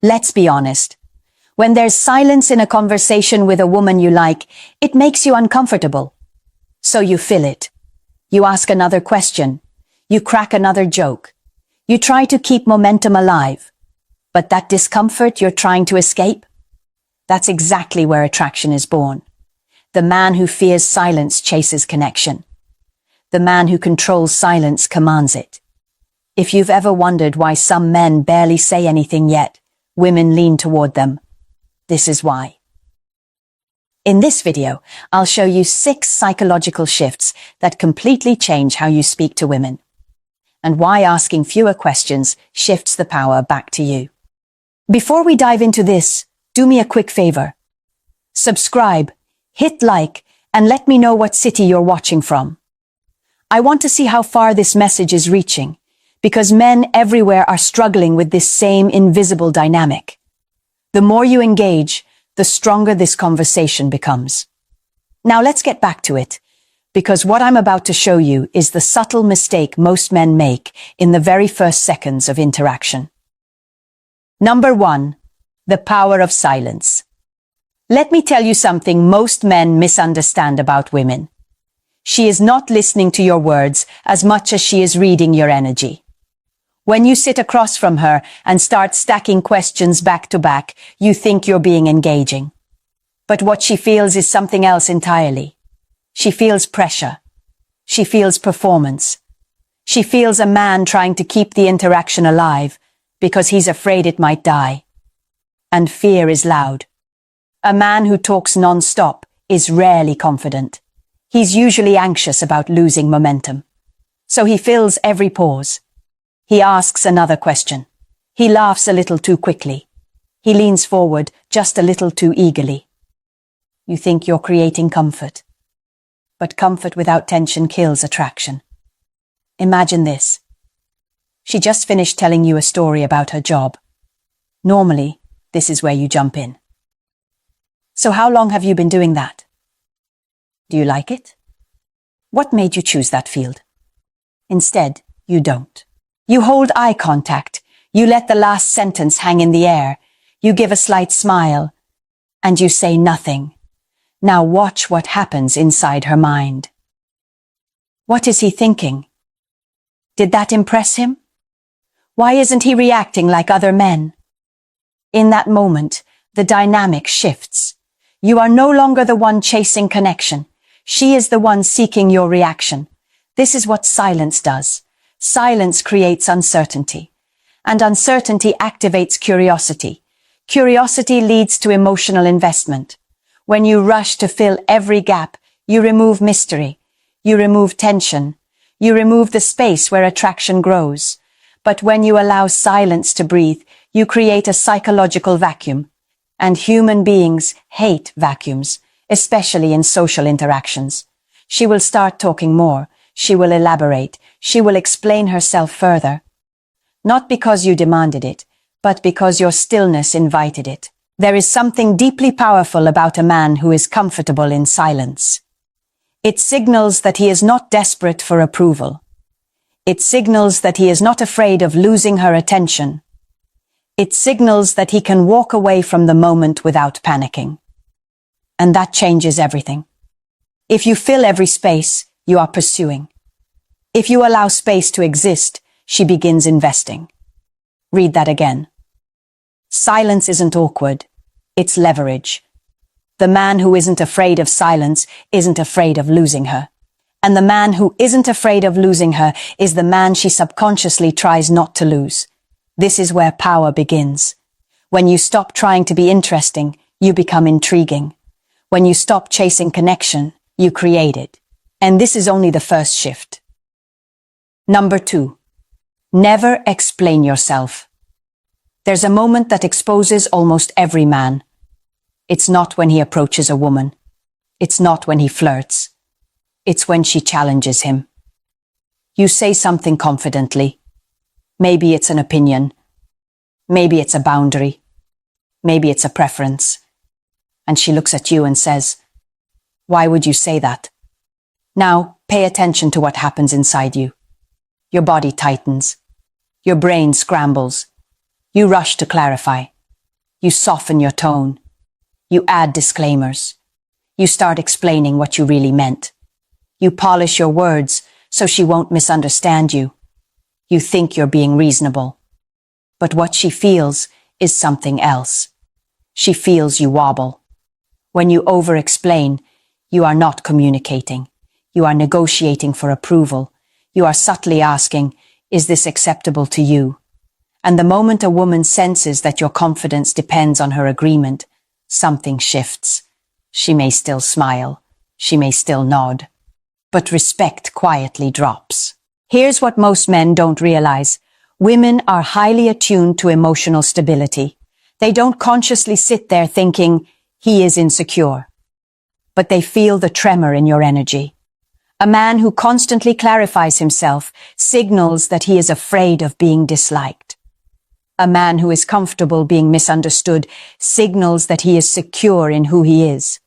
Let's be honest. When there's silence in a conversation with a woman you like, it makes you uncomfortable. So you fill it. You ask another question. You crack another joke. You try to keep momentum alive. But that discomfort you're trying to escape? That's exactly where attraction is born. The man who fears silence chases connection. The man who controls silence commands it. If you've ever wondered why some men barely say anything yet, women lean toward them, this is why. In this video, I'll show you 6 psychological shifts that completely change how you speak to women, and why asking fewer questions shifts the power back to you. Before we dive into this, do me a quick favor. Subscribe, hit like, and let me know what city you're watching from. I want to see how far this message is reaching, because men everywhere are struggling with this same invisible dynamic. The more you engage, the stronger this conversation becomes. Now let's get back to it, because what I'm about to show you is the subtle mistake most men make in the very first seconds of interaction. Number 1, the power of silence. Let me tell you something most men misunderstand about women. She is not listening to your words as much as she is reading your energy. When you sit across from her and start stacking questions back to back, you think you're being engaging. But what she feels is something else entirely. She feels pressure. She feels performance. She feels a man trying to keep the interaction alive because he's afraid it might die. And fear is loud. A man who talks non-stop is rarely confident. He's usually anxious about losing momentum. So he fills every pause. He asks another question. He laughs a little too quickly. He leans forward just a little too eagerly. You think you're creating comfort. But comfort without tension kills attraction. Imagine this. She just finished telling you a story about her job. Normally, this is where you jump in. So how long have you been doing that? Do you like it? What made you choose that field? Instead, you don't. You hold eye contact, you let the last sentence hang in the air, you give a slight smile, and you say nothing. Now watch what happens inside her mind. What is he thinking? Did that impress him? Why isn't he reacting like other men? In that moment, the dynamic shifts. You are no longer the one chasing connection. She is the one seeking your reaction. This is what silence does. Silence creates uncertainty, and uncertainty activates curiosity. Curiosity leads to emotional investment. When you rush to fill every gap, you remove mystery, you remove tension, you remove the space where attraction grows. But when you allow silence to breathe, you create a psychological vacuum. And human beings hate vacuums, especially in social interactions. She will start talking more. She will elaborate. She will explain herself further. Not because you demanded it, but because your stillness invited it. There is something deeply powerful about a man who is comfortable in silence. It signals that he is not desperate for approval. It signals that he is not afraid of losing her attention. It signals that he can walk away from the moment without panicking. And that changes everything. If you fill every space, you are pursuing. If you allow space to exist, she begins investing. Read that again. Silence isn't awkward. It's leverage. The man who isn't afraid of silence isn't afraid of losing her. And the man who isn't afraid of losing her is the man she subconsciously tries not to lose. This is where power begins. When you stop trying to be interesting, you become intriguing. When you stop chasing connection, you create it. And this is only the first shift. Number 2, never explain yourself. There's a moment that exposes almost every man. It's not when he approaches a woman. It's not when he flirts. It's when she challenges him. You say something confidently. Maybe it's an opinion. Maybe it's a boundary. Maybe it's a preference. And she looks at you and says, "Why would you say that?" Now, pay attention to what happens inside you. Your body tightens. Your brain scrambles. You rush to clarify. You soften your tone. You add disclaimers. You start explaining what you really meant. You polish your words so she won't misunderstand you. You think you're being reasonable. But what she feels is something else. She feels you wobble. When you over-explain, you are not communicating. You are negotiating for approval. You are subtly asking, is this acceptable to you? And the moment a woman senses that your confidence depends on her agreement, something shifts. She may still smile. She may still nod. But respect quietly drops. Here's what most men don't realize. Women are highly attuned to emotional stability. They don't consciously sit there thinking, he is insecure. But they feel the tremor in your energy. A man who constantly clarifies himself signals that he is afraid of being disliked. A man who is comfortable being misunderstood signals that he is secure in who he is.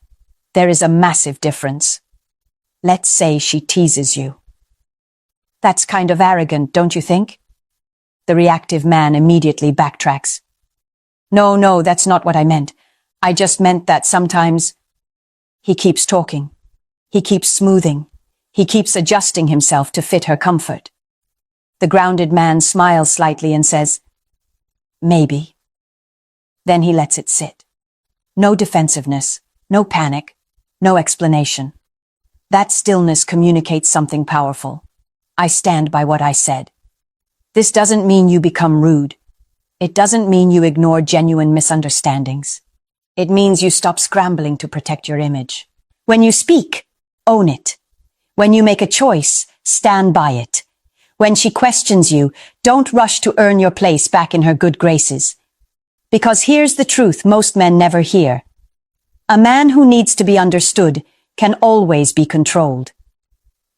There is a massive difference. Let's say she teases you. That's kind of arrogant, don't you think? The reactive man immediately backtracks. No, that's not what I meant. I just meant that sometimes. He keeps talking. He keeps smoothing. He keeps adjusting himself to fit her comfort. The grounded man smiles slightly and says, maybe. Then he lets it sit. No defensiveness, no panic, no explanation. That stillness communicates something powerful. I stand by what I said. This doesn't mean you become rude. It doesn't mean you ignore genuine misunderstandings. It means you stop scrambling to protect your image. When you speak, own it. When you make a choice, stand by it. When she questions you, don't rush to earn your place back in her good graces. Because here's the truth most men never hear. A man who needs to be understood can always be controlled.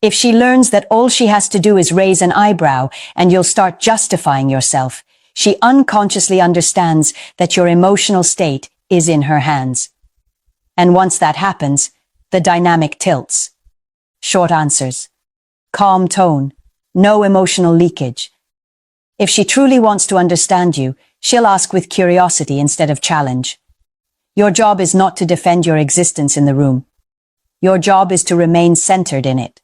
If she learns that all she has to do is raise an eyebrow and you'll start justifying yourself, she unconsciously understands that your emotional state is in her hands. And once that happens, the dynamic tilts. Short answers. Calm tone. No emotional leakage. If she truly wants to understand you, she'll ask with curiosity instead of challenge. Your job is not to defend your existence in the room. Your job is to remain centered in it.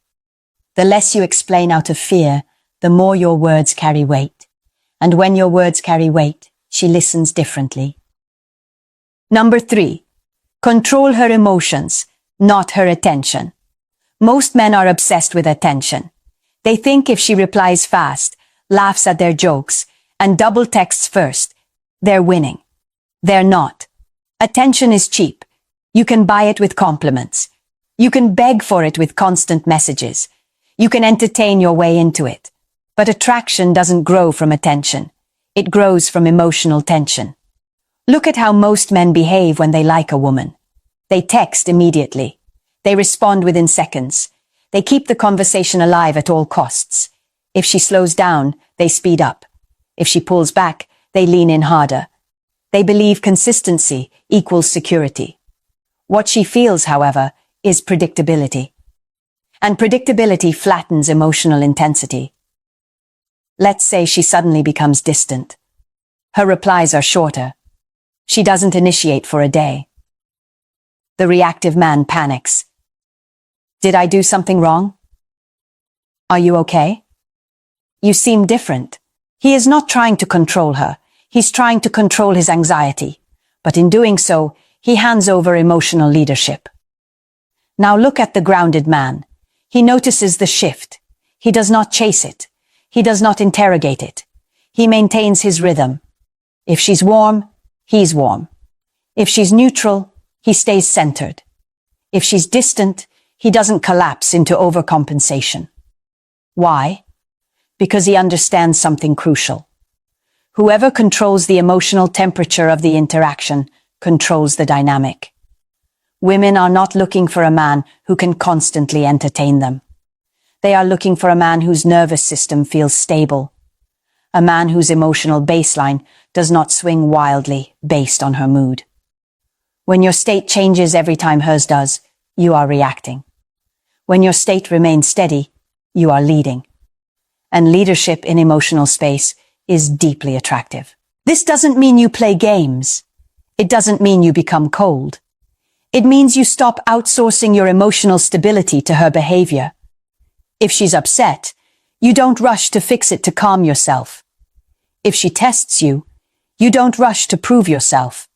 The less you explain out of fear, the more your words carry weight. And when your words carry weight, she listens differently. Number 3. Control her emotions, not her attention. Most men are obsessed with attention. They think if she replies fast, laughs at their jokes, and double texts first, they're winning. They're not. Attention is cheap. You can buy it with compliments. You can beg for it with constant messages. You can entertain your way into it. But attraction doesn't grow from attention. It grows from emotional tension. Look at how most men behave when they like a woman. They text immediately. They respond within seconds. They keep the conversation alive at all costs. If she slows down, they speed up. If she pulls back, they lean in harder. They believe consistency equals security. What she feels, however, is predictability. And predictability flattens emotional intensity. Let's say she suddenly becomes distant. Her replies are shorter. She doesn't initiate for a day. The reactive man panics. Did I do something wrong? Are you okay? You seem different. He is not trying to control her. He's trying to control his anxiety. But in doing so, he hands over emotional leadership. Now look at the grounded man. He notices the shift. He does not chase it. He does not interrogate it. He maintains his rhythm. If she's warm, he's warm. If she's neutral, he stays centered. If she's distant, he doesn't collapse into overcompensation. Why? Because he understands something crucial. Whoever controls the emotional temperature of the interaction controls the dynamic. Women are not looking for a man who can constantly entertain them. They are looking for a man whose nervous system feels stable. A man whose emotional baseline does not swing wildly based on her mood. When your state changes every time hers does, you are reacting. When your state remains steady, you are leading. And leadership in emotional space is deeply attractive. This doesn't mean you play games. It doesn't mean you become cold. It means you stop outsourcing your emotional stability to her behavior. If she's upset, you don't rush to fix it to calm yourself. If she tests you, you don't rush to prove yourself.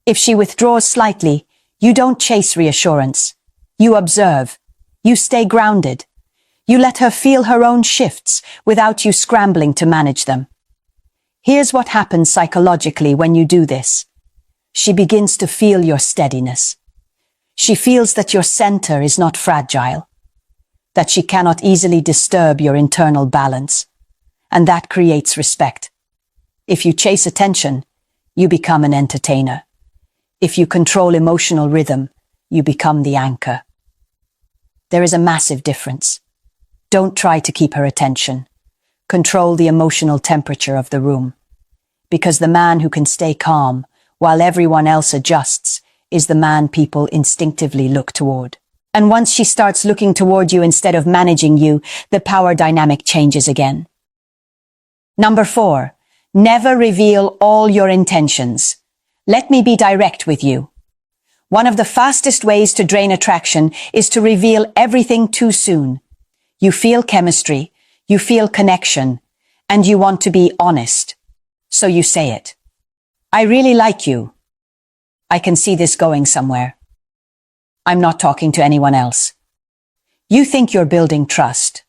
If she withdraws slightly, you don't chase reassurance. You observe. You stay grounded. You let her feel her own shifts without you scrambling to manage them. Here's what happens psychologically when you do this. She begins to feel your steadiness. She feels that your center is not fragile, that she cannot easily disturb your internal balance, and that creates respect. If you chase attention, you become an entertainer. If you control emotional rhythm, you become the anchor. There is a massive difference. Don't try to keep her attention. Control the emotional temperature of the room. Because the man who can stay calm while everyone else adjusts is the man people instinctively look toward. And once she starts looking toward you instead of managing you, the power dynamic changes again. Number 4, never reveal all your intentions. Let me be direct with you. One of the fastest ways to drain attraction is to reveal everything too soon. You feel chemistry, you feel connection, and you want to be honest. So you say it. I really like you. I can see this going somewhere. I'm not talking to anyone else. You think you're building trust.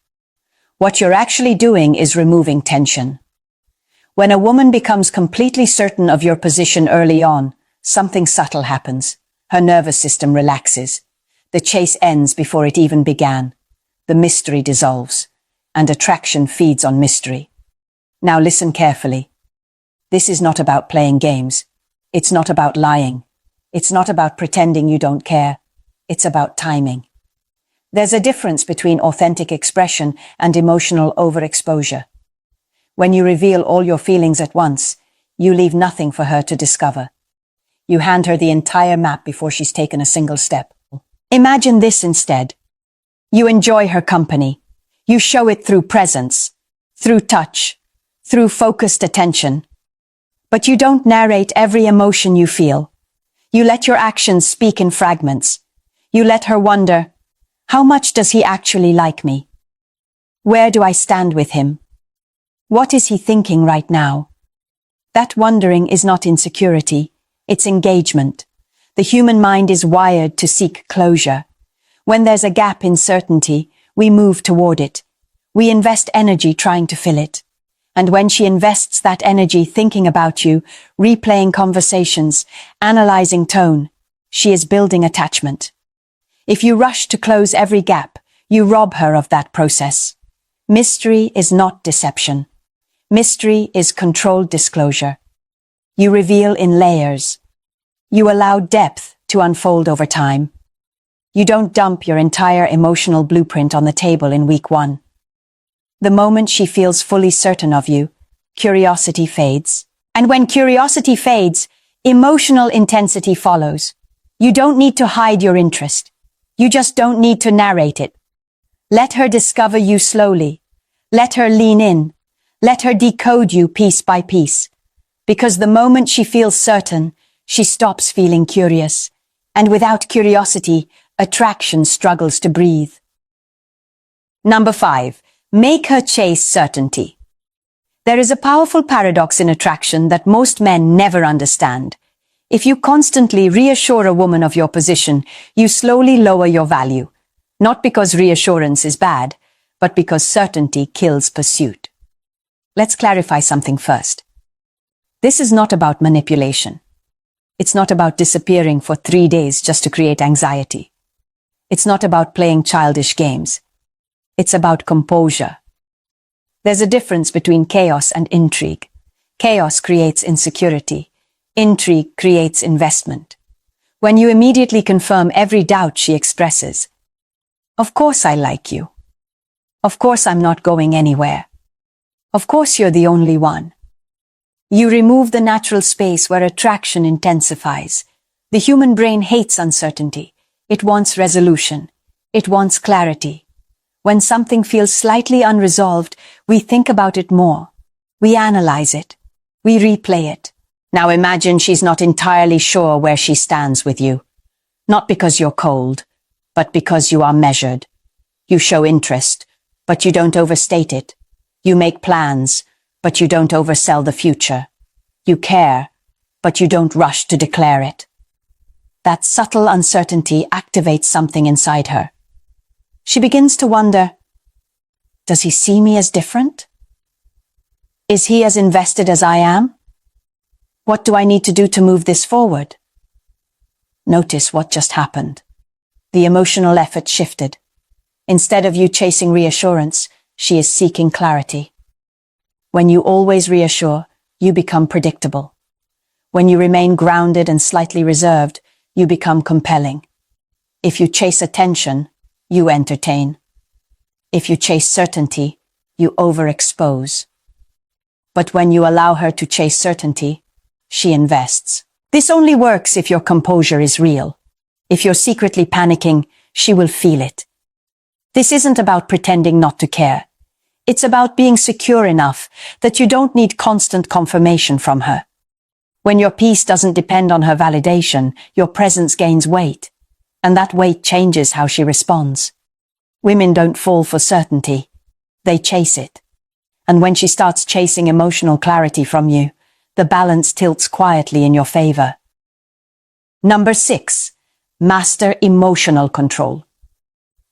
What you're actually doing is removing tension. When a woman becomes completely certain of your position early on, something subtle happens. Her nervous system relaxes. The chase ends before it even began. The mystery dissolves, and attraction feeds on mystery. Now listen carefully. This is not about playing games. It's not about lying. It's not about pretending you don't care. It's about timing. There's a difference between authentic expression and emotional overexposure. When you reveal all your feelings at once, you leave nothing for her to discover. You hand her the entire map before she's taken a single step. Imagine this instead. You enjoy her company. You show it through presence, through touch, through focused attention. But you don't narrate every emotion you feel. You let your actions speak in fragments. You let her wonder, how much does he actually like me? Where do I stand with him? What is he thinking right now? That wondering is not insecurity, it's engagement. The human mind is wired to seek closure. When there's a gap in certainty, we move toward it. We invest energy trying to fill it. And when she invests that energy thinking about you, replaying conversations, analyzing tone, she is building attachment. If you rush to close every gap, you rob her of that process. Mystery is not deception. Mystery is controlled disclosure. You reveal in layers. You allow depth to unfold over time. You don't dump your entire emotional blueprint on the table in week 1. The moment she feels fully certain of you, curiosity fades. And when curiosity fades, emotional intensity follows. You don't need to hide your interest. You just don't need to narrate it. Let her discover you slowly. Let her lean in. Let her decode you piece by piece. Because the moment she feels certain, she stops feeling curious. And without curiosity, attraction struggles to breathe. Number 5. Make her chase certainty. There is a powerful paradox in attraction that most men never understand. If you constantly reassure a woman of your position, you slowly lower your value. Not because reassurance is bad, but because certainty kills pursuit. Let's clarify something first. This is not about manipulation. It's not about disappearing for 3 days just to create anxiety. It's not about playing childish games. It's about composure. There's a difference between chaos and intrigue. Chaos creates insecurity. Intrigue creates investment. When you immediately confirm every doubt she expresses, of course I like you. Of course I'm not going anywhere. Of course you're the only one. You remove the natural space where attraction intensifies. The human brain hates uncertainty. It wants resolution. It wants clarity. When something feels slightly unresolved, we think about it more. We analyze it. We replay it. Now imagine she's not entirely sure where she stands with you. Not because you're cold, but because you are measured. You show interest, but you don't overstate it. You make plans, but you don't oversell the future. You care, but you don't rush to declare it. That subtle uncertainty activates something inside her. She begins to wonder, does he see me as different? Is he as invested as I am? What do I need to do to move this forward? Notice what just happened. The emotional effort shifted. Instead of you chasing reassurance, she is seeking clarity. When you always reassure, you become predictable. When you remain grounded and slightly reserved, you become compelling. If you chase attention, you entertain. If you chase certainty, you overexpose. But when you allow her to chase certainty, she invests. This only works if your composure is real. If you're secretly panicking, she will feel it. This isn't about pretending not to care. It's about being secure enough that you don't need constant confirmation from her. When your peace doesn't depend on her validation, your presence gains weight, and that weight changes how she responds. Women don't fall for certainty. They chase it. And when she starts chasing emotional clarity from you, the balance tilts quietly in your favor. Number 6. Master emotional control.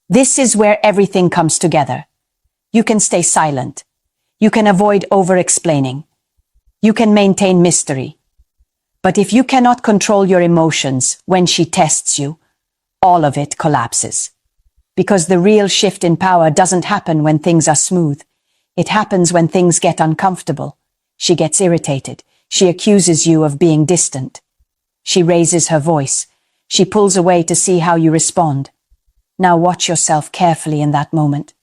This is where everything comes together. You can stay silent. You can avoid over-explaining. You can maintain mystery. But if you cannot control your emotions when she tests you, all of it collapses. Because the real shift in power doesn't happen when things are smooth. It happens when things get uncomfortable. She gets irritated. She accuses you of being distant. She raises her voice. She pulls away to see how you respond. Now watch yourself carefully in that moment.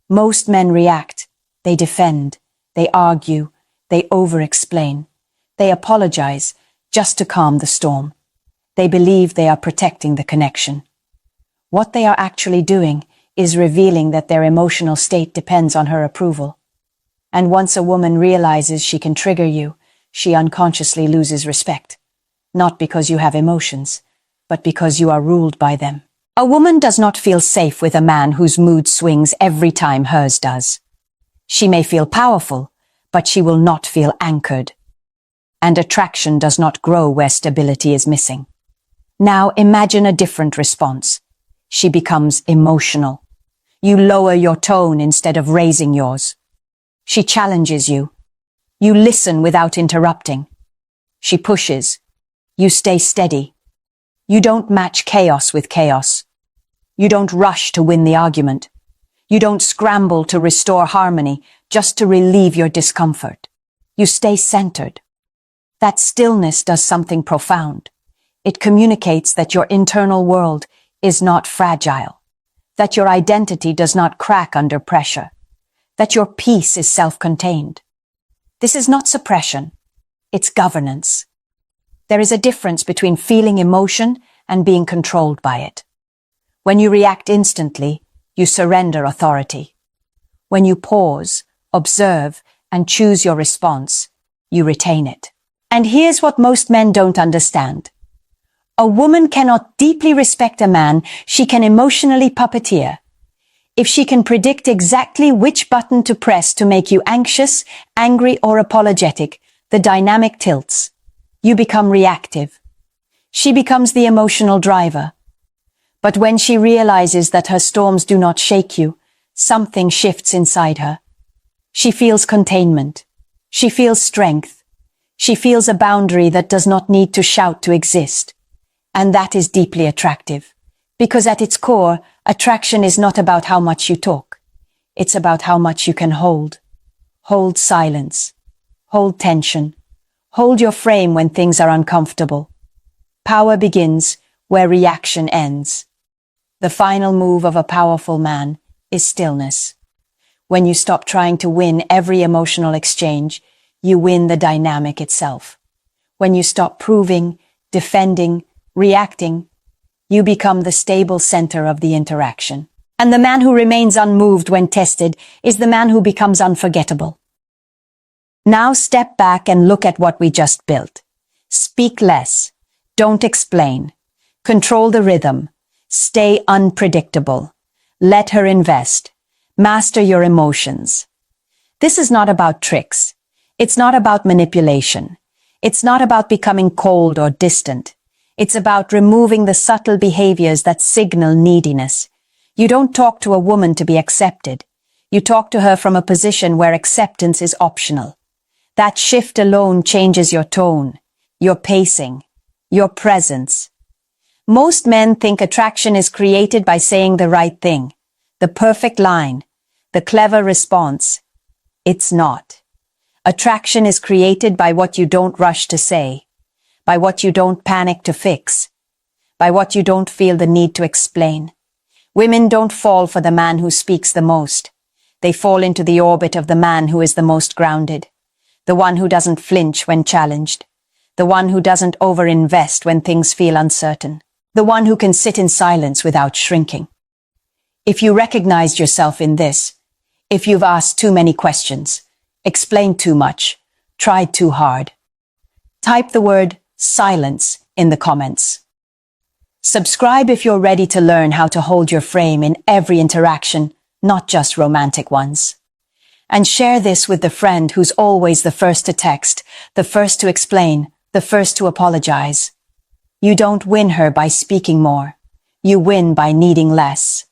Most men react. They defend. They argue. They over-explain. They apologize just to calm the storm. They believe they are protecting the connection. What they are actually doing is revealing that their emotional state depends on her approval. And once a woman realizes she can trigger you, she unconsciously loses respect. Not because you have emotions, but because you are ruled by them. A woman does not feel safe with a man whose mood swings every time hers does. She may feel powerful, but she will not feel anchored. And attraction does not grow where stability is missing. Now imagine a different response. She becomes emotional. You lower your tone instead of raising yours. She challenges you. You listen without interrupting. She pushes. You stay steady. You don't match chaos with chaos. You don't rush to win the argument. You don't scramble to restore harmony just to relieve your discomfort. You stay centered. That stillness does something profound. It communicates that your internal world is not fragile, that your identity does not crack under pressure, that your peace is self-contained. This is not suppression, it's governance. There is a difference between feeling emotion and being controlled by it. When you react instantly, you surrender authority. When you pause, observe, and choose your response, you retain it. And here's what most men don't understand. A woman cannot deeply respect a man she can emotionally puppeteer. If she can predict exactly which button to press to make you anxious, angry, or apologetic, the dynamic tilts. You become reactive. She becomes the emotional driver. But when she realizes that her storms do not shake you, something shifts inside her. She feels containment. She feels strength. She feels a boundary that does not need to shout to exist. And that is deeply attractive. Because at its core, attraction is not about how much you talk. It's about how much you can hold. Hold silence. Hold tension. Hold your frame when things are uncomfortable. Power begins where reaction ends. The final move of a powerful man is stillness. When you stop trying to win every emotional exchange, you win the dynamic itself. When you stop proving, defending, reacting, you become the stable center of the interaction. And the man who remains unmoved when tested is the man who becomes unforgettable. Now step back and look at what we just built. Speak less. Don't explain. Control the rhythm. Stay unpredictable. Let her invest. Master your emotions. This is not about tricks. It's not about manipulation. It's not about becoming cold or distant. It's about removing the subtle behaviors that signal neediness. You don't talk to a woman to be accepted. You talk to her from a position where acceptance is optional. That shift alone changes your tone, your pacing, your presence. Most men think attraction is created by saying the right thing, the perfect line, the clever response. It's not. Attraction is created by what you don't rush to say, by what you don't panic to fix, by what you don't feel the need to explain. Women don't fall for the man who speaks the most. They fall into the orbit of the man who is the most grounded, the one who doesn't flinch when challenged, the one who doesn't overinvest when things feel uncertain, the one who can sit in silence without shrinking. If you recognized yourself in this, if you've asked too many questions, explained too much, tried too hard, type the word silence in the comments. Subscribe if you're ready to learn how to hold your frame in every interaction, not just romantic ones. And share this with the friend who's always the first to text, the first to explain, the first to apologize. You don't win her by speaking more. You win by needing less.